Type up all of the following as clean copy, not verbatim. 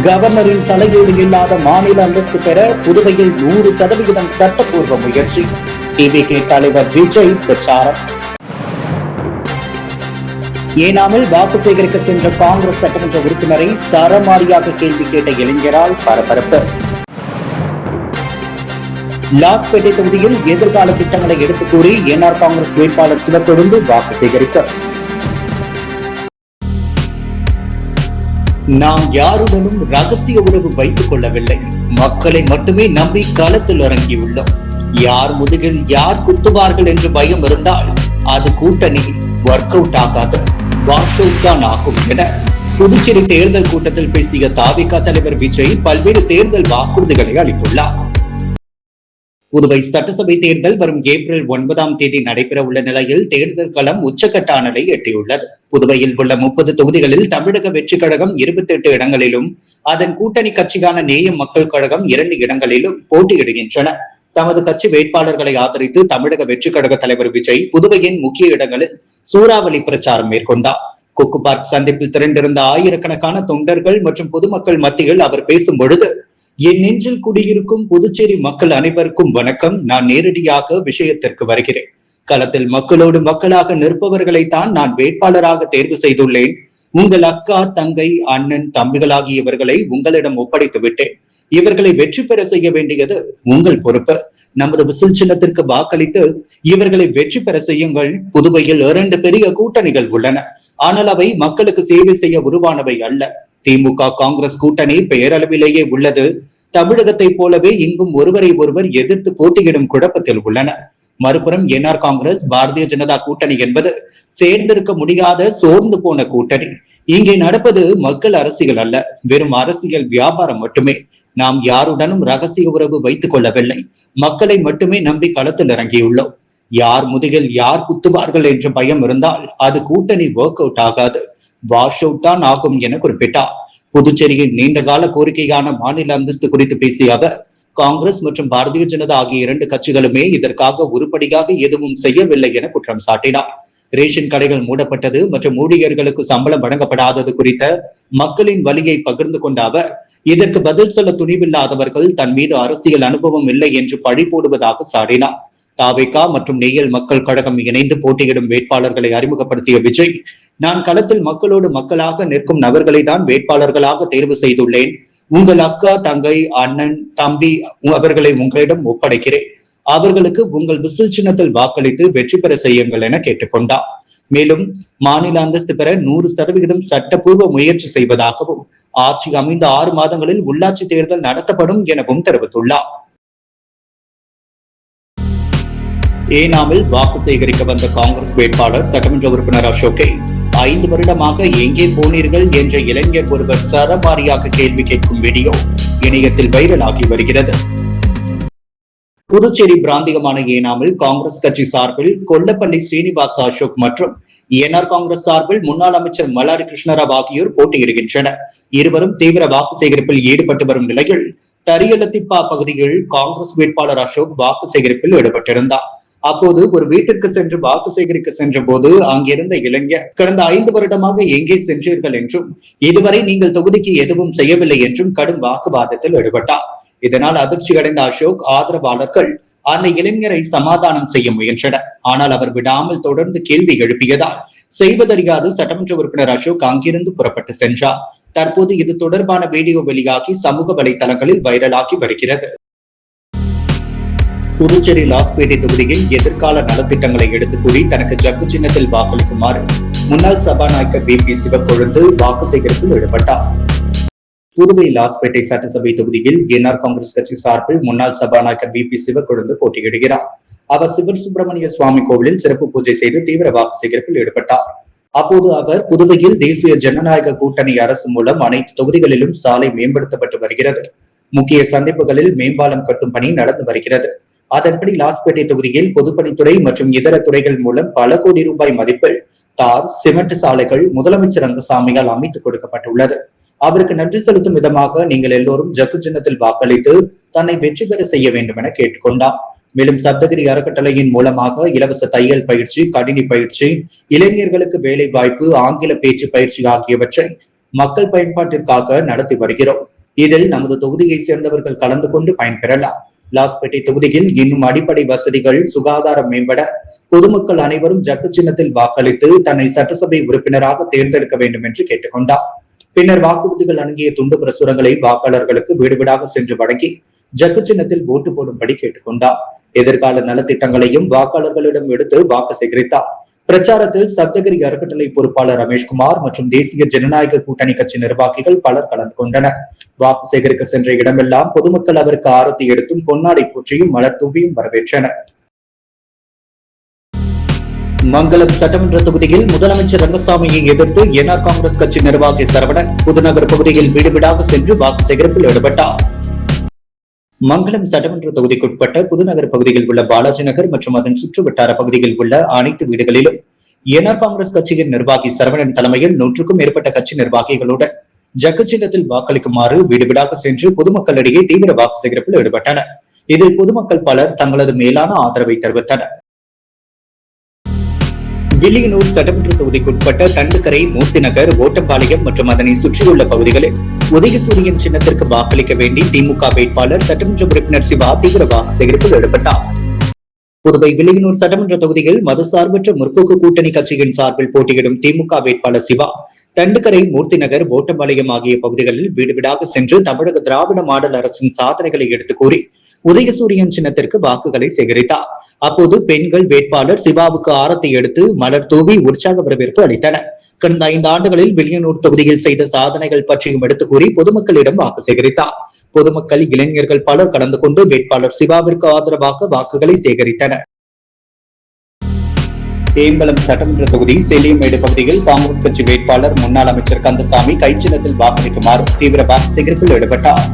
கவர்னரின் தலையீடு இல்லாத மாநில அந்தஸ்து பெற புதுவையில் 100% சட்டப்பூர்வ முயற்சி. டிவிகே தலைவர் விஜய் பிரச்சாரம். ஏனாமில் வாக்கு சேகரிக்க சென்ற காங்கிரஸ் சட்டமன்ற உறுப்பினரை சரமாரியாக கேள்வி கேட்ட இளைஞரால் பரபரப்பு. லாஸ்பேட்டை தொகுதியில் எதிர்கால திட்டங்களை எடுத்துக் கூறி என்ஆர் காங்கிரஸ் வேட்பாளர் சிவக்கொழுந்து வாக்கு சேகரிப்பு. நாம் யாருடனும் ரகசிய உறவு வைத்துக் கொள்ளவில்லை, மக்களை மட்டுமே நம்பி களத்தில் இறங்கியுள்ளோம். யார் முதுகில் யார் குத்துவார்கள் என்று பயம் இருந்தால் அது கூட்டணி ஒர்க் அவுட் ஆகாது, வாஷ் அவுட் தான் ஆகும் என புதுச்சேரி தேர்தல் கூட்டத்தில் பேசிய தாவிக தலைவர் விஜய் பல்வேறு தேர்தல் வாக்குறுதிகளை அளித்துள்ளார். புதுவை சட்டசபை தேர்தல் வரும் ஏப்ரல் 9 நடைபெற உள்ள நிலையில் தேர்தல் களம் உச்சக்கட்ட அனலை எட்டியுள்ளது. புதுவையில் உள்ள 30 தொகுதிகளில் தமிழக வெற்றி கழகம் 28 இடங்களிலும் அதன் கூட்டணி கட்சியான நேயம் மக்கள் கழகம் 2 இடங்களிலும் போட்டியிடுகின்றன. தமது கட்சி வேட்பாளர்களை ஆதரித்து தமிழக வெற்றி கழக தலைவர் விஜய் புதுவையின் முக்கிய இடங்களில் சூறாவளி பிரச்சாரம் மேற்கொண்டார். கொக்கு பார்க் சந்திப்பில் திரண்டிருந்த ஆயிரக்கணக்கான தொண்டர்கள் மற்றும் பொதுமக்கள் மத்தியில் அவர் பேசும் பொழுது, என் நெஞ்சில் குடியிருக்கும் புதுச்சேரி மக்கள் அனைவருக்கும் வணக்கம். நான் நேரடியாக விஷயத்திற்கு வருகிறேன். களத்தில் மக்களோடு மக்களாக நிற்பவர்களைத்தான் நான் வேட்பாளராக தேர்வு செய்துள்ளேன். உங்கள் அக்கா, தங்கை, அண்ணன், தம்பிகளாகியவர்களை உங்களிடம் ஒப்படைத்து விட்டேன். இவர்களை வெற்றி பெற செய்ய வேண்டியது உங்கள் பொறுப்பு. நமது விசில் சின்னத்திற்கு வாக்களித்து இவர்களை வெற்றி பெற செய்யுங்கள். புதுவையில் 2 பெரிய கூட்டணிகள் உள்ளன, ஆனால் அவை மக்களுக்கு சேவை செய்ய உருவானவை அல்ல. திமுக காங்கிரஸ் கூட்டணி பெயரளவிலேயே உள்ளது. தமிழகத்தை போலவே இங்கும் ஒருவரை ஒருவர் எதிர்த்து போட்டியிடும் குழப்பத்தில் உள்ளன. மறுபுறம் என்ஆர் காங்கிரஸ் பாரதிய ஜனதா கூட்டணி என்பது சேர்ந்திருக்க முடியாத சோர்ந்து போன கூட்டணி. இங்கே நடப்பது மக்கள் அரசியல் அல்ல, வெறும் அரசியல் வியாபாரம் மட்டுமே. நாம் யாருடனும் ரகசிய உறவு வைத்துக் கொள்ளவில்லை, மக்களை மட்டுமே நம்பி களத்தில் இறங்கியுள்ளோம். யார் முதுகில் யார் குத்துவார்கள் என்ற பயம் இருந்தால் அது கூட்டணி ஒர்க் அவுட் ஆகாது, வாஷ் அவுட் தான் ஆகும் என குறிப்பிட்டார். புதுச்சேரியின் நீண்டகால கோரிக்கையான மாநில அந்தஸ்து குறித்து பேசிய அவர், காங்கிரஸ் மற்றும் பாரதிய ஜனதா ஆகிய 2 கட்சிகளுமே இதற்காக உருப்படியாக எதுவும் செய்யவில்லை என குற்றம் சாட்டினார். ரேஷன் கடைகள் மூடப்பட்டது மற்றும் ஊழியர்களுக்கு சம்பளம் வழங்கப்படாதது குறித்த மக்களின் வலியை பகிர்ந்து கொண்ட அவர், இதற்கு பதில் சொல்ல துணிவில்லாதவர்கள் தன் மீது அரசியல் அனுபவம் இல்லை என்று பழி போடுவதாக சாடினார். தாவேகா மற்றும் நேயல் மக்கள் கழகம் இணைந்து போட்டியிடும் வேட்பாளர்களை அறிமுகப்படுத்திய விஜய், நான் களத்தில் மக்களோடு மக்களாக நிற்கும் நபர்களை தான் வேட்பாளர்களாக தேர்வு செய்துள்ளேன். உங்கள் அக்கா, தங்கை, அண்ணன், தம்பி அவர்களை உங்களிடம் ஒப்படைக்கிறேன். அவர்களுக்கு உங்கள் விசில் சின்னத்தில் வாக்களித்து வெற்றி பெற செய்யுங்கள் என கேட்டுக்கொண்டார். மேலும் மாநில அந்தஸ்து பெற 100% சட்டப்பூர்வ முயற்சி செய்வதாகவும் ஆட்சி அமைந்த 6 மாதங்களில் உள்ளாட்சி தேர்தல் நடத்தப்படும் எனவும் தெரிவித்துள்ளார். ஏனாமில் வாக்கு சேகரிக்க வந்த காங்கிரஸ் வேட்பாளர் சட்டமன்ற உறுப்பினர் அசோக்கை 5 வருடமாக எங்கே போனீர்கள் என்ற இளைஞர் ஒருவர் சரமாரியாக கேள்வி கேட்கும் வீடியோ இணையத்தில் வைரலாகி வருகிறது. புதுச்சேரி பிராந்தியமான ஏனாமில் காங்கிரஸ் கட்சி சார்பில் கொல்லப்பள்ளி ஸ்ரீனிவாஸ் அசோக் மற்றும் என்ஆர் காங்கிரஸ் சார்பில் முன்னாள் அமைச்சர் மல்லாடி கிருஷ்ணராவ் ஆகியோர் போட்டியிடுகின்றனர். இருவரும் தீவிர வாக்கு சேகரிப்பில் ஈடுபட்டு வரும் நிலையில் தரியலத்திப்பா பகுதியில் காங்கிரஸ் வேட்பாளர் அசோக் வாக்கு சேகரிப்பில் ஈடுபட்டிருந்தார். அப்போது ஒரு வீட்டிற்கு சென்று வாக்கு சேகரிக்க சென்ற போது அங்கிருந்த இளைஞர், கடந்த 5 வருடமாக எங்கே சென்றீர்கள் என்றும் இதுவரை நீங்கள் தொகுதிக்கு எதுவும் செய்யவில்லை என்றும் கடும் வாக்குவாதத்தில் ஈடுபட்டார். இதனால் அதிர்ச்சி அடைந்த அசோக் ஆதரவாளர்கள் அந்த இளைஞரை சமாதானம் செய்ய முயன்றனர். ஆனால் அவர் விடாமல் தொடர்ந்து கேள்வி எழுப்பியதால் செய்வதறியாது சட்டமன்ற உறுப்பினர் அசோக் அங்கிருந்து புறப்பட்டு சென்றார். தற்போது இது தொடர்பான வீடியோ வெளியாகி சமூக வலைதளங்களில் வைரலாகி வருகிறது. புதுச்சேரி லாஸ்பேட்டை தொகுதியில் எதிர்கால நலத்திட்டங்களை எடுத்துக் கூறி தனக்கு ஜக்கு சின்னத்தில் வாக்களிக்குமாறு முன்னாள் சபாநாயகர் VP சிவக்கொழுந்து வாக்கு சேகரிப்பில் ஈடுபட்டார். புதுவை லாஸ்பேட்டை சட்டசபை தொகுதியில் என்ஆர் காங்கிரஸ் கட்சி சார்பில் முன்னாள் சபாநாயகர் VP சிவக்கொழுந்து போட்டியிடுகிறார். அவர் சிவசுப்பிரமணிய சுவாமி கோவிலில் சிறப்பு பூஜை செய்து தீவிர வாக்கு சேகரிப்பில் ஈடுபட்டார். அப்போது அவர், புதுவையில் தேசிய ஜனநாயக கூட்டணி அரசு மூலம் அனைத்து தொகுதிகளிலும் சாலை மேம்படுத்தப்பட்டு வருகிறது. முக்கிய சந்திப்புகளில் மேம்பாலம் கட்டும் பணி நடந்து வருகிறது. அதன்படி லாஸ்பேட்டை தொகுதியில் பொதுப்பணித்துறை மற்றும் இதர துறைகள் மூலம் பல கோடி ரூபாய் மதிப்பில் தார், சிமெண்ட் சாலைகள் முதலமைச்சர் ரங்கசாமியால் அமைத்துக் கொடுக்கப்பட்டுள்ளது. அவருக்கு நன்றி செலுத்தும் விதமாக நீங்கள் எல்லோரும் ஜக்கு சின்னத்தில் வாக்களித்து தன்னை வெற்றி பெற செய்ய வேண்டும் என கேட்டுக்கொண்டார். மேலும் சப்தகிரி அறக்கட்டளையின் மூலமாக இலவச தையல் பயிற்சி, கணினி பயிற்சி, இளைஞர்களுக்கு வேலை வாய்ப்பு, ஆங்கில பேச்சு பயிற்சி ஆகியவற்றை மக்கள் பயன்பாட்டிற்காக நடத்தி வருகிறோம். இதில் நமது தொகுதியை சேர்ந்தவர்கள் கலந்து கொண்டு பயன்பெறலாம். லாஸ்பேட்டை தொகுதியில் இன்னும் அடிப்படை வசதிகள், சுகாதாரம் மேம்பட பொதுமக்கள் அனைவரும் ஜக்கு சின்னத்தில் வாக்களித்து தன்னை சட்டசபை உறுப்பினராக தேர்ந்தெடுக்க வேண்டும் என்று கேட்டுக்கொண்டார். பின்னர் வாக்குறுதிகள் அடங்கிய துண்டு பிரசுரங்களை வாக்காளர்களுக்கு வீடு வீடாக சென்று வழங்கி ஜக்கு சின்னத்தில் ஓட்டு போடும்படி கேட்டுக்கொண்டார். எதிர்கால நலத்திட்டங்களையும் வாக்காளர்களிடம் எடுத்து வாக்கு சேகரித்தார். பிரச்சாரத்தில் சப்தகிரி அறக்கட்டளை பொறுப்பாளர் ரமேஷ்குமார் மற்றும் தேசிய ஜனநாயக கூட்டணி கட்சி நிர்வாகிகள் பலர் கலந்து கொண்டனர். வாக்கு சேகரிக்க சென்ற இடமெல்லாம் பொதுமக்கள் அவருக்கு ஆரத்தி எடுத்தும் பொன்னாடை பூச்சியும் மலர் தூவியும் வரவேற்றனர். மங்களம் சட்டமன்ற தொகுதியில் முதலமைச்சர் ரங்கசாமியை எதிர்த்து என்ஆர் காங்கிரஸ் கட்சி நிர்வாகி சரவணன் புதுநகர் பகுதியில் வீடு வீடாக சென்று வாக்கு சேகரிப்பில் ஈடுபட்டார். மங்களம் சட்டமன்ற தொகுதிக்குட்பட்ட புதுநகர் பகுதியில் உள்ள பாலாஜி நகர் மற்றும் அதன் சுற்றுவட்டார பகுதியில் உள்ள அனைத்து வீடுகளிலும் என்ஆர் காங்கிரஸ் கட்சியின் நிர்வாகி சரவணன் தலைமையில் 100க்கும் மேற்பட்ட கட்சி நிர்வாகிகளுடன் ஜக்கு சின்னத்தில் வாக்களிக்குமாறு வீடு வீடாக சென்று பொதுமக்களிடையே தீவிர வாக்கு சேகரிப்பில் ஈடுபட்டனர். இதில் பொதுமக்கள் பலர் தங்களது மேலான ஆதரவை தெரிவித்தனர். வில்லியனூர் சட்டமன்ற தொகுதிக்குட்பட்ட தண்டுக்கரை, மூர்த்தி நகர், ஓட்டப்பாளையம் மற்றும் அதனை சுற்றியுள்ள பகுதிகளில் உதயசூரியன் சின்னத்திற்கு வாக்களிக்க வேண்டி திமுக வேட்பாளர் சட்டமன்ற உறுப்பினர் சிவா தீவிர வாக்கு சேகரிப்பில் ஈடுபட்டார். புதுவை வில்லியனூர் சட்டமன்ற தொகுதியில் மதசார்பற்ற முற்போக்கு கூட்டணி கட்சியின் சார்பில் போட்டியிடும் திமுக வேட்பாளர் சிவா தண்டுக்கரை, மூர்த்தி நகர், ஓட்டப்பாளையம் ஆகிய பகுதிகளில் வீடு வீடாக சென்று தமிழக திராவிட மாடல் அரசின் சாதனைகளை எடுத்து கூறி உதயசூரியன் சின்னத்திற்கு வாக்குகளை சேகரித்தார். அப்போது பெண்கள் வேட்பாளர் சிவாவுக்கு ஆரத்தி எடுத்து மலர் தூவி உற்சாக வரவேற்பு அளித்தனர். கடந்த 5 ஆண்டுகளில் வில்லியனூர் தொகுதியில் செய்த சாதனைகள் பற்றியும் எடுத்து கூறி பொதுமக்களிடம் வாக்கு சேகரித்தார். பொதுமக்கள், இளைஞர்கள் பலர் கலந்து கொண்டு வேட்பாளர் சிவாவிற்கு ஆதரவாக வாக்குகளை சேகரித்தனர். தேம்பலம் சட்டமன்ற தொகுதி செலியமேடு பகுதியில் காங்கிரஸ் கட்சி வேட்பாளர் முன்னாள் அமைச்சர் கந்தசாமி கைச்சின்னத்தில் வாக்களிக்குமாறு தீவிர வாக்கு சேகரிப்பில் ஈடுபட்டார்.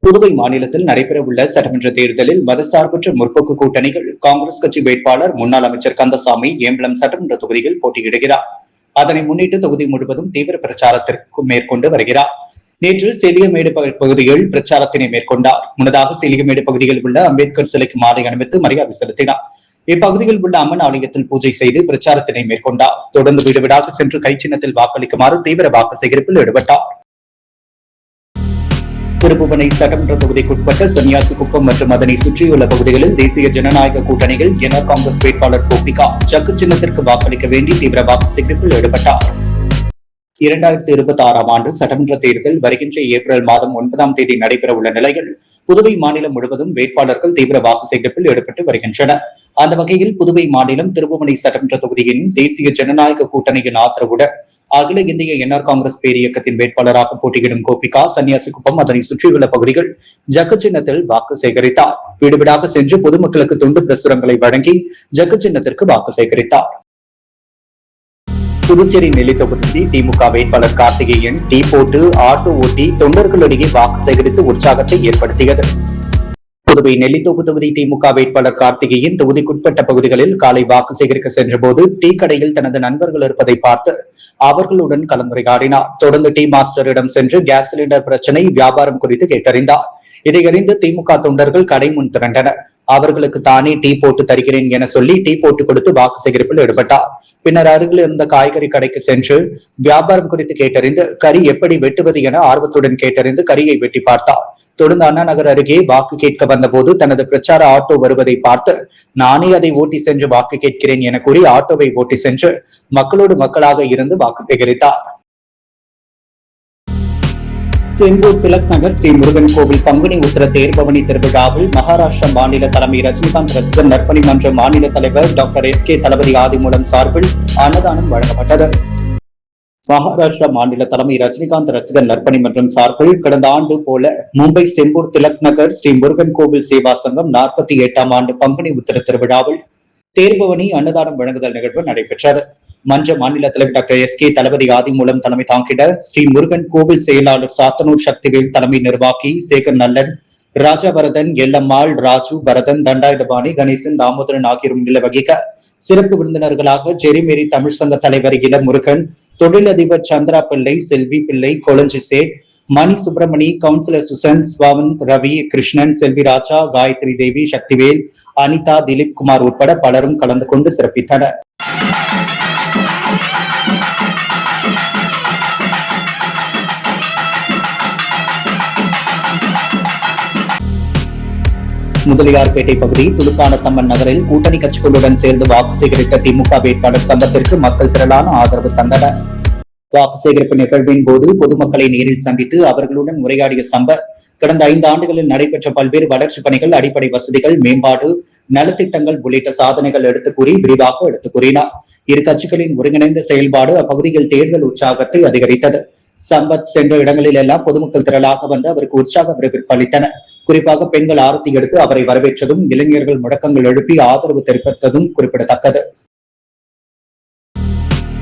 புதுவை மாநிலத்தில் நடைபெறவுள்ள சட்டமன்ற தேர்தலில் மதசார்பற்ற முற்போக்கு கூட்டணிகள் காங்கிரஸ் கட்சி வேட்பாளர் முன்னாள் அமைச்சர் கந்தசாமி ஏம்பலம் சட்டமன்ற தொகுதியில் போட்டியிடுகிறார். அதனை முன்னிட்டு தொகுதி முழுவதும் தீவிர பிரச்சாரத்திற்கு மேற்கொண்டு வருகிறார். நேற்று செலியமேடு பகுதியில் பிரச்சாரத்தினை மேற்கொண்டார். முன்னதாக செலியமேடு பகுதியில் உள்ள அம்பேத்கர் சிலைக்கு மாலை அணிவித்து மரியாதை செலுத்தினார். இப்பகுதியில் உள்ள அம்மன் ஆலயத்தில் பூஜை செய்து பிரச்சாரத்தினை மேற்கொண்டார். தொடர்ந்து வீடு வீடாக சென்று கைச்சின்னத்தில் வாக்களிக்குமாறு தீவிர வாக்கு சேகரிப்பில் ஈடுபட்டார். திருப்புவனை சட்டமன்ற தொகுதிக்குட்பட்ட சன்னியாசிக்குப்பம் மற்றும் அதனை சுற்றியுள்ள பகுதிகளில் தேசிய ஜனநாயக கூட்டணியில் என்ஆர் காங்கிரஸ் வேட்பாளர் கோபிகா ஜக்கு சின்னத்திற்கு வாக்களிக்க வேண்டி தீவிர வாக்கு சேகரிப்பில் ஈடுபட்டார். 2026ஆம் ஆண்டு சட்டமன்ற தேர்தல் வருகின்ற ஏப்ரல் மாதம் 9ஆம் தேதி நடைபெற உள்ள நிலையில் புதுவை மாநிலம் முழுவதும் வேட்பாளர்கள் தீவிர வாக்கு சேகரிப்பில் ஈடுபட்டு வருகின்றனர். அந்த வகையில் புதுவை மாநிலம் திருப்புவனை சட்டமன்ற தொகுதியின் தேசிய ஜனநாயக கூட்டணியின் ஆதரவுடன் அகில இந்திய என்ஆர் காங்கிரஸ் பேரியக்கத்தின் வேட்பாளராக போட்டியிடும் கோபிகா சன்னியாசிக்குப்பம் அதனை சுற்றியுள்ள பகுதிகள் ஜக்கு சின்னத்தில் வாக்கு சேகரித்தார். வீடு வீடாக சென்று பொதுமக்களுக்கு துண்டு பிரசுரங்களை வழங்கி ஜக்கு சின்னத்திற்கு வாக்கு சேகரித்தார். புதுச்சேரி நெல்லி தொகுதி திமுக வேட்பாளர் கார்த்திகேயன் டீ போட்டு ஆட்டோ ஓட்டி தொண்டர்களிடையே வாக்கு சேகரித்து உற்சாகத்தை ஏற்படுத்தியது. புதுவை நெல்லித்தோப்பு தொகுதி திமுக வேட்பாளர் கார்த்திகேயன் தொகுதிக்குட்பட்ட பகுதிகளில் காலை வாக்கு சேகரிக்க சென்றபோது டீ கடையில் தனது நண்பர்கள் இருப்பதை பார்த்து அவர்களுடன் கலந்துரையாடினார். தொடர்ந்து டீ மாஸ்டரிடம் சென்று கேஸ் சிலிண்டர் பிரச்சனை, வியாபாரம் குறித்து கேட்டறிந்தார். இதையறிந்து திமுக தொண்டர்கள் கடை முன் திரண்டனர். அவர்களுக்கு தானே டீ போட்டு தருகிறேன் என சொல்லி டீ போட்டு கொடுத்து வாக்கு சேகரிப்பில் ஈடுபட்டார். பின்னர் அருகில் இருந்த காய்கறி கடைக்கு சென்று வியாபாரம் குறித்து கேட்டறிந்து கறி எப்படி வெட்டுவது என ஆர்வத்துடன் கேட்டறிந்து கறியை வெட்டி பார்த்தார். தொடர்ந்து அண்ணா நகர் அருகே வாக்கு கேட்க வந்தபோது தனது பிரச்சார ஆட்டோ வருவதை பார்த்து நானே அதை ஓட்டி சென்று வாக்கு கேட்கிறேன் என கூறி ஆட்டோவை ஓட்டி சென்று மக்களோடு மக்களாக இருந்து வாக்கு சேகரித்தார். செம்பூர் திலக் நகர் ஸ்ரீ முருகன் கோவில் பங்குனி உத்திர தேர்பவனி திருவிழாவில் மகாராஷ்டிரா மாநில தலைமை ரஜினிகாந்த் ரசிகர் நற்பணி மன்ற மாநில தலைவர் டாக்டர் SK தளபதி ஆதிமூலம் சார்பில் அன்னதானம் வழங்கப்பட்டது. மகாராஷ்டிரா மாநில தலைமை ரஜினிகாந்த் ரசிகர் நற்பணி மன்றம் சார்பில் கடந்த ஆண்டு போல மும்பை செம்பூர் திலக் நகர் ஸ்ரீ முருகன் கோவில் சேவா சங்கம் 48ஆம் ஆண்டு பங்குனி உத்திர திருவிழாவில் தேர்பவனி அன்னதானம் வழங்குதல் நிகழ்வு நடைபெற்றது. மன்ற மாநில தலைவர் டாக்டர் SK தளபதி ஆதிமூலம் தலைமை தாங்கிட ஸ்ரீ முருகன் கோவில் செயலாளர் சாத்தனூர் சக்திவேல், தலைமை நிர்வாகி சேகர் நல்லன், ராஜாபரதன், எல்லம்மாள், ராஜு, பரதன், தண்டாயுதபாணி, கணேசன், தாமோதரன் ஆகியோரும் நில வகிக்க சிறப்பு விருந்தினர்களாக ஜெரிமேரி தமிழ் சங்க தலைவர் இளமுருகன், தொழிலதிபர் சந்திரா பிள்ளை, செல்வி பிள்ளை, கொளஞ்சி சேட், மணி சுப்பிரமணி, கவுன்சிலர் சுசன், ஸ்வாவந்த், ரவி, கிருஷ்ணன், செல்வி ராஜா, காயத்ரி தேவி, சக்திவேல், அனிதா, திலீப் குமார் உட்பட பலரும் கலந்து கொண்டு சிறப்பித்தனர். முதலியார்பேட்டை பகுதி துலுக்கானத்தம்மன் நகரில் கூட்டணி கட்சிகளுடன் சேர்ந்து வாக்கு சேகரித்த திமுக வேட்பாளர் சம்பத்திற்கு மக்கள் திரளான ஆதரவு தந்தனர். வாக்கு சேகரிப்பு நிகழ்வின் போது பொதுமக்களை நேரில் சந்தித்து அவர்களுடன் உரையாடிய சம்பத், கடந்த 5 ஆண்டுகளில் நடைபெற்ற பல்வேறு வளர்ச்சிப் பணிகள், அடிப்படை வசதிகள், மேம்பாடு, நலத்திட்டங்கள் உள்ளிட்ட சாதனைகள் எடுத்துக் கூறி விரிவாக எடுத்துக் கூறினார். இரு கட்சிகளின் ஒருங்கிணைந்த செயல்பாடு அப்பகுதியில் தேர்தல் உற்சாகத்தை அதிகரித்தது. சம்பத் சென்ற இடங்களில் எல்லாம் பொதுமக்கள் திரளாக வந்து அவருக்கு உற்சாக வரவேற்பு அளித்தனர். குறிப்பாக பெண்கள் ஆரத்தி எடுத்து அவரை வரவேற்றதும், இளைஞர்கள் முழக்கங்கள் எழுப்பி ஆதரவு தெரிவித்ததும் குறிப்பிடத்தக்கது.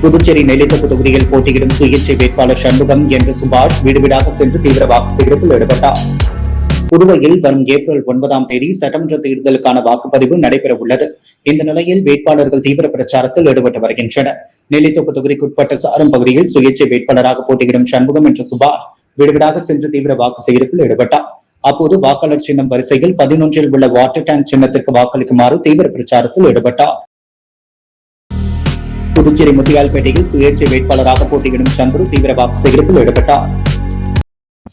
புதுச்சேரி நெல்லித்தோப்பு தொகுதியில் போட்டியிடும் சுயேட்சை வேட்பாளர் சண்முகம் என்ற சுபாஷ் வீடு வீடாக சென்று தீவிர வாக்கு சேகரிப்பில் ஈடுபட்டார். புதுவையில் வரும் ஏப்ரல் 9ஆம் தேதி சட்டமன்ற தேர்தலுக்கான வாக்குப்பதிவு நடைபெற உள்ளது. இந்த நிலையில் வேட்பாளர்கள் தீவிர பிரச்சாரத்தில் ஈடுபட்டு வருகின்றனர். நெல்லித்தோப்பு தொகுதிக்குட்பட்ட சாரம் பகுதியில் சுயேட்சை வேட்பாளராக போட்டியிடும் சண்முகம் என்ற சுபாஷ் வீடு வீடாக சென்று தீவிர வாக்கு சேகரிப்பில் ஈடுபட்டார். அப்போது வாக்காளர் சின்னம் வரிசையில் 11இல் உள்ள வாட்டர் டேங்க் சின்னத்திற்கு வாக்களிக்குமாறு தீவிர பிரச்சாரத்தில் ஈடுபட்டார். புதுச்சேரி முத்தியால்பேட்டையில் சுயேட்சை வேட்பாளராக போட்டியிடும் சந்துரு தீவிர வாக்கு சேகரிப்பில் ஈடுபட்டார்.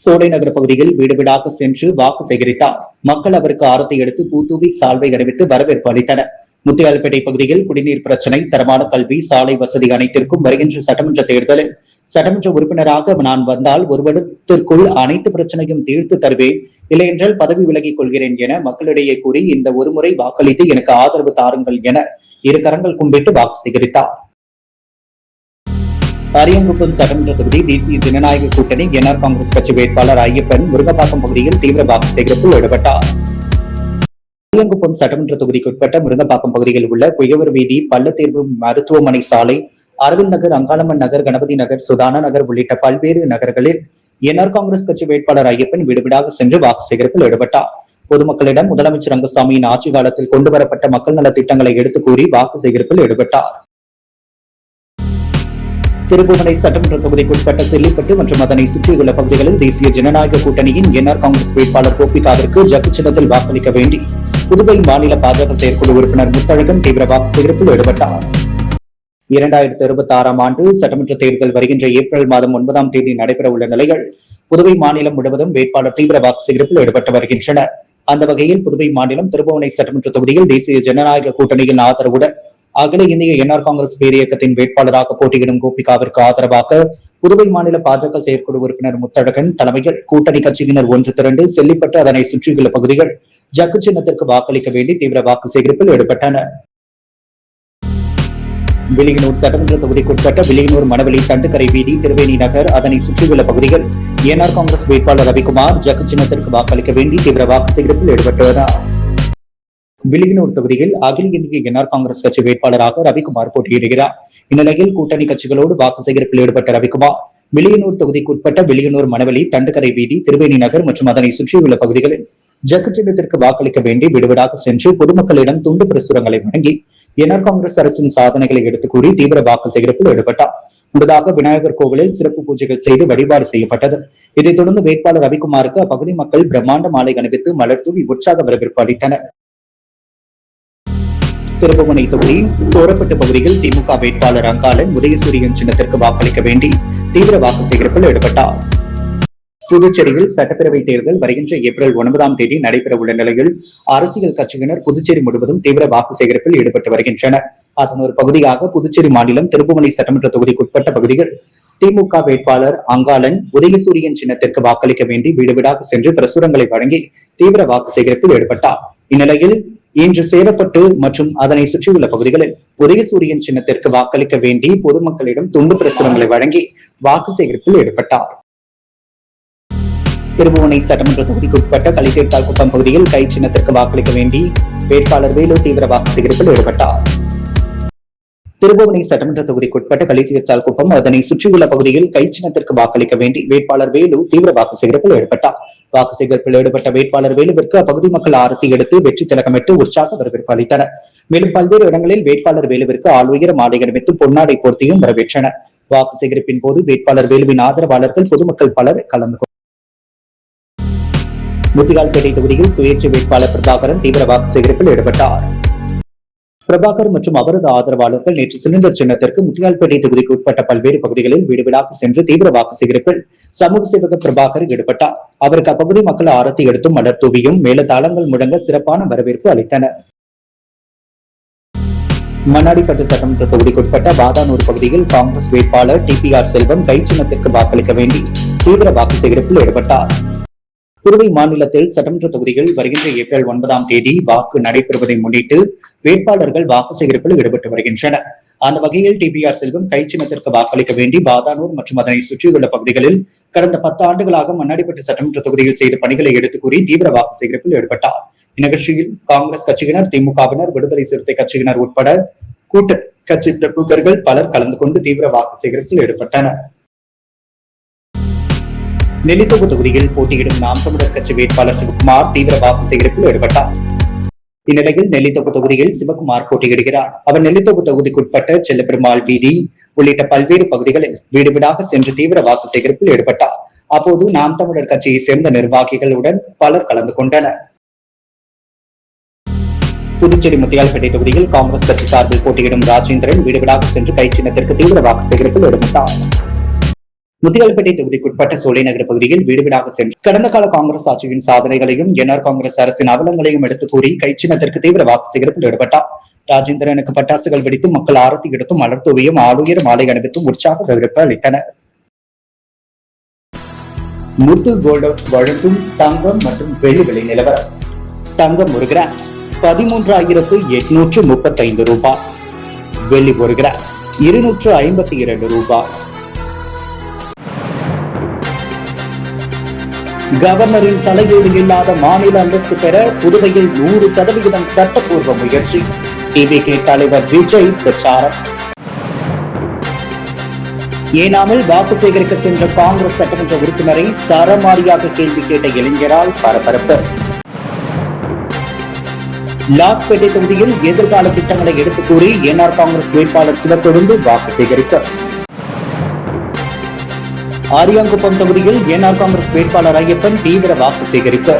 சோலை நகர் பகுதியில் வீடு வீடாக சென்று வாக்கு சேகரித்தார். மக்கள் அவருக்கு ஆரத்தி எடுத்து பூத்தூவி சால்வை அணிவித்து வரவேற்பு அளித்தனர். முத்தியால்பேட்டை பகுதியில் குடிநீர் பிரச்சினை, தரமான கல்வி, சாலை வசதி அனைத்திற்கும் வருகின்ற சட்டமன்ற தேர்தலில் சட்டமன்ற உறுப்பினராக நான் வந்தால் ஒரு வருடத்திற்குள் அனைத்து பிரச்சனையும் தீர்த்து தருவேன், இல்லையென்றால் பதவி விலகிக் கொள்கிறேன் என மக்களிடையே கூறி இந்த ஒருமுறை வாக்களித்து எனக்கு ஆதரவு தாருங்கள் என இரு கரங்கள் கும்பிட்டு வாக்கு சேகரித்தார். அரியங்குப்பம் சட்டமன்ற தொகுதி தேசிய ஜனநாயக கூட்டணி என்ஆர் காங்கிரஸ் கட்சி வேட்பாளர் ஐயப்பன் முருங்கப்பாக்கம் பகுதியில் தீவிர வாக்கு சேகரிப்பில் ஈடுபட்டார். அரியங்குப்பம் சட்டமன்ற தொகுதிக்குட்பட்ட முருங்கப்பாக்கம் பகுதியில் உள்ள குயவர் வீதி, பள்ளத்தீர்வு மருத்துவமனை சாலை, அரவிந்த் நகர், அங்காளம்மன் நகர், கணபதி நகர், சுதானா நகர் உள்ளிட்ட பல்வேறு நகர்களில் என்ஆர் காங்கிரஸ் கட்சி வேட்பாளர் ஐயப்பன் வீடு வீடாக சென்று வாக்கு சேகரிப்பில் ஈடுபட்டார். பொதுமக்களிடம் முதலமைச்சர் ரங்கசாமியின் ஆட்சி காலத்தில் கொண்டுவரப்பட்ட மக்கள் நல திட்டங்களை எடுத்துக் கூறி வாக்கு சேகரிப்பில் ஈடுபட்டார். திருப்புவனை சட்டமன்ற தொகுதிக்குட்பட்ட செல்லிப்பட்டு மற்றும் அதனை சுற்றியுள்ள பகுதிகளில் தேசிய ஜனநாயக கூட்டணியின் என்ஆர் காங்கிரஸ் வேட்பாளர் கோபிகாவிற்கு ஜக்கு சின்னத்தில் வாக்களிக்க வேண்டி புதுவை மாநில பாஜக செயற்குழு உறுப்பினர் முத்தழகன் தீவிர வாக்கு சேகரிப்பில் ஈடுபட்டார். 2026ஆம் ஆண்டு சட்டமன்ற தேர்தல் வருகின்ற ஏப்ரல் மாதம் 9ஆம் தேதி நடைபெற உள்ள நிலையில் புதுவை மாநிலம் முழுவதும் வேட்பாளர் தீவிர வாக்கு சேகரிப்பில் ஈடுபட்டு வருகின்றனர். அந்த வகையில் புதுவை மாநிலம் திருப்புவனை சட்டமன்ற தொகுதியில் தேசிய ஜனநாயக கூட்டணியின் ஆதரவுடன் அகில இந்திய என்ஆர் காங்கிரஸ் பேரியக்கத்தின் வேட்பாளராக போட்டியிடும் கோபிகாவிற்கு ஆதரவாக புதுவை மாநில பாஜக செயற்குழு உறுப்பினர் முத்தழகன் தலைமையில் கூட்டணி கட்சியினர் ஒன்று திரண்டு செல்லிப்பட்டு அதனை சுற்றியுள்ள பகுதிகள் ஜக்கு சின்னத்திற்கு வாக்களிக்க வேண்டி தீவிர வாக்கு சேகரிப்பில் ஈடுபட்டனர். வில்லியனூர் சட்டமன்ற தொகுதிக்குட்பட்ட வில்லியனூர், மணவெளி, தண்டுக்கரை வீதி, திருவேணி நகர் அதனை சுற்றியுள்ள பகுதிகள் என்ஆர் காங்கிரஸ் வேட்பாளர் ரவிக்குமார் ஜக்கு சின்னத்திற்கு வாக்களிக்க வேண்டி தீவிர வாக்கு சேகரிப்பில் ஈடுபட்டுள்ளார். வில்லியனூர் தொகுதியில் அகில இந்திய என்ஆர் காங்கிரஸ் கட்சி வேட்பாளராக ரவிக்குமார் போட்டியிடுகிறார். இந்நிலையில் கூட்டணி கட்சிகளோடு வாக்கு சேகரிப்பில் ஈடுபட்ட ரவிக்குமார் வில்லியனூர் தொகுதிக்குட்பட்ட வில்லியனூர், மணவெளி, தண்டுக்கரை வீதி, திருவேணி நகர் மற்றும் அதனை சுற்றியுள்ள பகுதிகளில் ஜக்கு சின்னத்திற்கு வாக்களிக்க வேண்டி விடுவிடாக சென்று பொதுமக்களிடம் துண்டு பிரசுரங்களை வழங்கி என்ஆர் காங்கிரஸ் அரசின் சாதனைகளை எடுத்துக் கூறி தீவிர வாக்கு சேகரிப்பில் ஈடுபட்டார். முன்னதாக விநாயகர் கோவிலில் சிறப்பு பூஜைகள் செய்து வழிபாடு செய்யப்பட்டது. இதைத் தொடர்ந்து வேட்பாளர் ரவிக்குமாருக்கு அப்பகுதி மக்கள் பிரம்மாண்ட மாலை அணிவித்து மலர் தூவி உற்சாக வரவேற்பு அளித்தனர். திருப்புவனை தொகுதி சோரப்பட்டு பகுதியில் திமுக வேட்பாளர் அங்காளன் உதயசூரியன் சின்னத்திற்கு வாக்களிக்க வேண்டி தீவிர வாக்கு சேகரிப்பில் ஈடுபட்டார். புதுச்சேரியில் சட்டப்பேரவை தேர்தல் வருகின்ற ஏப்ரல் 9ஆம் தேதி நடைபெற உள்ள நிலையில் அரசியல் கட்சியினர் புதுச்சேரி முழுவதும் தீவிர வாக்கு சேகரிப்பில் ஈடுபட்டு வருகின்றனர். அதன் ஒரு பகுதியாக புதுச்சேரி மாநிலம் திருப்புவனை சட்டமன்ற தொகுதிக்குட்பட்ட பகுதிகள் திமுக வேட்பாளர் அங்காளன் உதயசூரியன் சின்னத்திற்கு வாக்களிக்க வேண்டி வீடு வீடாக சென்று பிரசுரங்களை வழங்கி தீவிர வாக்கு சேகரிப்பில் ஈடுபட்டார். இந்நிலையில் இன்று சேரப்பட்டு மற்றும் அதனை சுற்றியுள்ள பகுதிகளில் உதயசூரியன் சின்னத்திற்கு வாக்களிக்க வேண்டி பொதுமக்களிடம் துண்டு பிரசுரங்களை வழங்கி வாக்கு சேகரிப்பில் ஈடுபட்டார். திருப்புவனை சட்டமன்ற தொகுதிக்குட்பட்ட கலிசேர்த்தால்குப்பம் பகுதியில் கை சின்னத்திற்கு வாக்களிக்க வேண்டி வேட்பாளர் வேலு தீவிர வாக்கு சேகரிப்பில் ஈடுபட்டார். திருப்புவனை சட்டமன்ற தொகுதிக்குட்பட்ட கலிசேர்த்தால்குப்பம் அதனை சுற்றியுள்ள பகுதியில் கை சின்னத்திற்கு வாக்களிக்க வேண்டி வேட்பாளர் வேலு தீவிர வாக்கு சேகரிப்பில் ஈடுபட்டார். வாக்கு சேகரிப்பில் ஈடுபட்ட வேட்பாளர் வேலுவிற்கு அப்பகுதி மக்கள் ஆரத்தி எடுத்து வெற்றி திலகமிட்டு உற்சாக வரவேற்பு அளித்தனர். மேலும் பல்வேறு இடங்களில் வேட்பாளர் வேலுவிற்கு ஆளுயர மாலை அணிவித்து பொன்னாடை போர்த்தியும் வரவேற்றனர். வாக்கு சேகரிப்பின் போது வேட்பாளர் வேலுவின் ஆதரவாளர்கள் பொதுமக்கள் பலர் கலந்து கொண்டனர். முத்தியால்பேட்டை தொகுதியில் சுயேட்சை வேட்பாளர் பிரபாகரன் தீவிர வாக்கு சேகரிப்பில் ஈடுபட்டார். பிரபாகர் மற்றும் அவரது ஆதரவாளர்கள் நேற்று சிலிண்டர் சின்னத்திற்கு முத்தியால்பேட்டை தொகுதிக்கு உட்பட்ட பல்வேறு பகுதிகளில் வீடு வீடாக சென்று தீவிர வாக்கு சேகரிப்பில் சமூக சேவகர் பிரபாகர் ஈடுபட்டார். அவருக்கு அப்பகுதி மக்கள் ஆரத்தி எடுத்தும் மலர் தூவியும் மேலதாளங்கள் முழங்க சிறப்பான வரவேற்பு அளித்தனர். மண்ணாடிப்பட்டு சட்டமன்ற தொகுதிக்குட்பட்ட பாதானூர் பகுதியில் காங்கிரஸ் வேட்பாளர் டிபிஆர் செல்வம் கை சின்னத்திற்கு வாக்களிக்க வேண்டி தீவிர வாக்கு சேகரிப்பில் ஈடுபட்டார். புதுவை மாநிலத்தில் சட்டமன்ற தொகுதிகள் வருகின்ற ஏப்ரல் 9ஆம் தேதி வாக்கு நடைபெறுவதை முன்னிட்டு வேட்பாளர்கள் வாக்கு சேகரிப்பில் ஈடுபட்டு வருகின்றனர். அந்த வகையில் டிபிஆர் செல்வம் கை சின்னத்திற்கு வாக்களிக்க வேண்டி பாதானூர் மற்றும் அதனை சுற்றியுள்ள பகுதிகளில் கடந்த 10 ஆண்டுகளாக மண்ணாடிப்பட்டு சட்டமன்ற தொகுதியில் செய்த பணிகளை எடுத்துக் கூறி தீவிர வாக்கு சேகரிப்பில் ஈடுபட்டார். இந்நிகழ்ச்சியில் காங்கிரஸ் கட்சியினர், திமுகவினர், விடுதலை சிறுத்தை கட்சியினர் உட்பட கூட்ட கட்சி பிரமுகர்கள் பலர் கலந்து கொண்டு தீவிர வாக்கு சேகரிப்பில் ஈடுபட்டனர். நெல்லித்தோப்பு தொகுதியில் போட்டியிடும் நாம் தமிழர் கட்சி வேட்பாளர் சிவகுமார் தீவிர வாக்கு சேகரிப்பில் ஈடுபட்டார். இந்நிலையில் நெல்லித்தோப்பு தொகுதியில் சிவகுமார் போட்டியிடுகிறார். அவர் நெல்லித்தோப்பு தொகுதிக்குட்பட்ட செல்லப்பெருமாள் வீதி உள்ளிட்ட பல்வேறு பகுதிகளில் வீடு வீடாக சென்று தீவிர வாக்கு சேகரிப்பில் ஈடுபட்டார். அப்போது நாம் தமிழர் கட்சியை சேர்ந்த நிர்வாகிகளுடன் பலர் கலந்து கொண்டனர். புதுச்சேரி முத்தியால்பேட்டை தொகுதியில் காங்கிரஸ் கட்சி சார்பில் போட்டியிடும் ராஜேந்திரன் வீடு வீடாக சென்று கை சின்னத்திற்கு தீவிர வாக்கு சேகரிப்பில் ஈடுபட்டார். முத்தியால்பேட்டை தொகுதிக்குட்பட்ட சோலைநகர் பகுதியில் வீடு வீடாக சென்று கடந்த கால காங்கிரஸ் ஆட்சியின் சாதனைகளையும் என்ஆர் காங்கிரஸ் அரசின் அவலங்களையும் எடுத்து கூறி கை சின்னத்திற்கு தீவிர வாக்கு சேகரிப்பில் ஈடுபட்டார். ராஜேந்திரனுக்கு பட்டாசுகள் வெடித்தும் மக்கள் ஆரத்தி எடுத்தும் மலர் தூவியும் ஆளுயர் மாலை அணிவித்தும் உற்சாக வரவேற்பு அளித்தனர். முத்து கோல்ட் வழங்கும் தங்கம் மற்றும் வெள்ளி விலை நிலவரம். தங்கம் 1 கிராம் 13,835 ரூபாய். வெள்ளி 1 கிராம் 252 ரூபாய். கவர்னரின் தலையீடு இல்லாத மாநில அந்தஸ்து பெற புதுவையில் 100% சட்டப்பூர்வ முயற்சி. டிவிகே தலைவர் விஜய் பிரச்சாரம். ஏனாமில் வாக்கு சேகரிக்க சென்ற காங்கிரஸ் சட்டமன்ற உறுப்பினரை சரமாரியாக கேள்வி கேட்ட இளைஞரால் பரபரப்பு. லாஸ்பேட்டை தொகுதியில் எதிர்கால திட்டங்களை எடுத்துக் கூறி என்ஆர் காங்கிரஸ் வேட்பாளர் சிவக்கொழுந்து வாக்கு சேகரிப்பு. ஆரியாங்குப்பம் தொகுதியில் என்ஆர் காங்கிரஸ் வேட்பாளர் ஐயப்பன் தீவிர வாக்கு சேகரிப்பு.